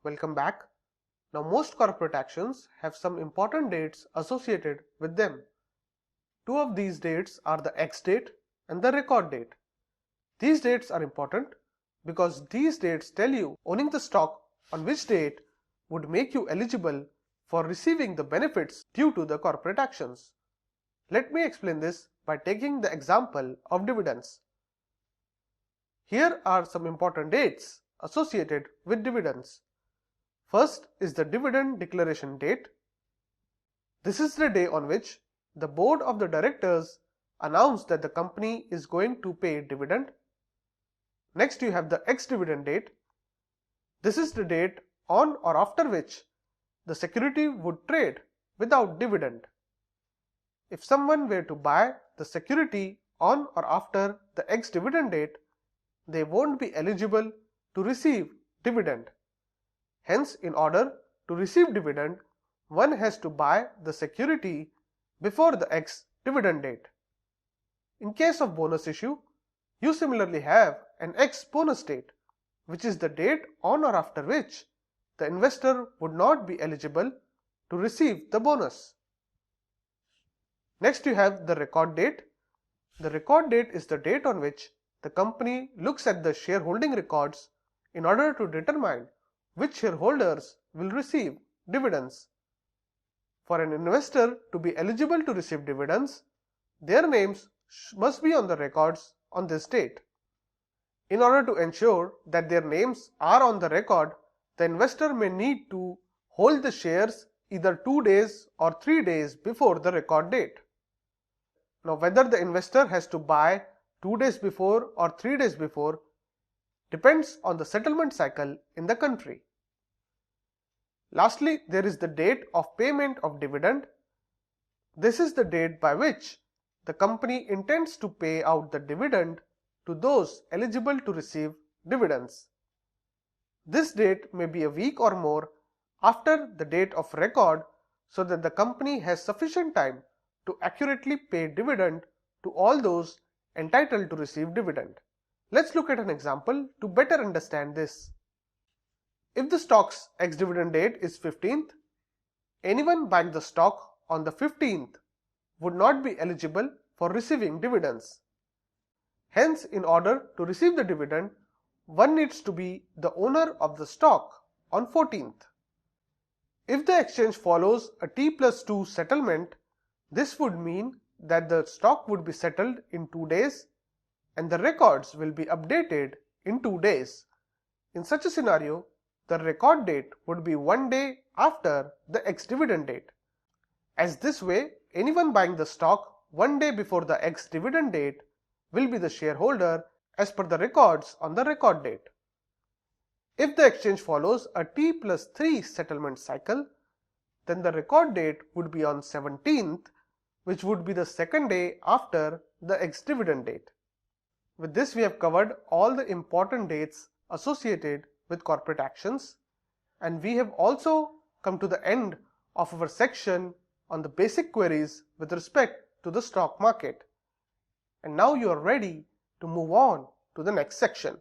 Welcome back. Now most corporate actions have some important dates associated with them. Two of these dates are the X date and the record date. These dates are important because these dates tell you owning the stock on which date would make you eligible for receiving the benefits due to the corporate actions. Let me explain this by taking the example of dividends. Here are some important dates associated with dividends. First is the dividend declaration date. This is the day on which the board of the directors announced that the company is going to pay dividend. Next you have the ex-dividend date. This is the date on or after which the security would trade without dividend. If someone were to buy the security on or after the ex-dividend date, they won't be eligible to receive dividend. Hence, in order to receive dividend, one has to buy the security before the ex-dividend date. In case of bonus issue, you similarly have an ex-bonus date, which is the date on or after which the investor would not be eligible to receive the bonus. Next you have the record date. The record date is the date on which the company looks at the shareholding records in order to determine which shareholders will receive dividends. For an investor to be eligible to receive dividends, their names must be on the records on this date. In order to ensure that their names are on the record, the investor may need to hold the shares either 2 days or 3 days before the record date. Now, whether the investor has to buy 2 days before or 3 days before depends on the settlement cycle in the country. Lastly, there is the date of payment of dividend. This is the date by which the company intends to pay out the dividend to those eligible to receive dividends. This date may be a week or more after the date of record so that the company has sufficient time to accurately pay dividend to all those entitled to receive dividend. Let's look at an example to better understand this. If the stock's ex-dividend date is 15th, anyone buying the stock on the 15th would not be eligible for receiving dividends. Hence, in order to receive the dividend, one needs to be the owner of the stock on 14th. If the exchange follows a T+2 settlement, this would mean that the stock would be settled in 2 days and the records will be updated in 2 days. In such a scenario, the record date would be 1 day after the ex-dividend date. As this way, anyone buying the stock 1 day before the ex-dividend date will be the shareholder as per the records on the record date. If the exchange follows a T+3 settlement cycle, then the record date would be on 17th, which would be the second day after the ex-dividend date. With this, we have covered all the important dates associated with corporate actions, and we have also come to the end of our section on the basic queries with respect to the stock market. And now you are ready to move on to the next section.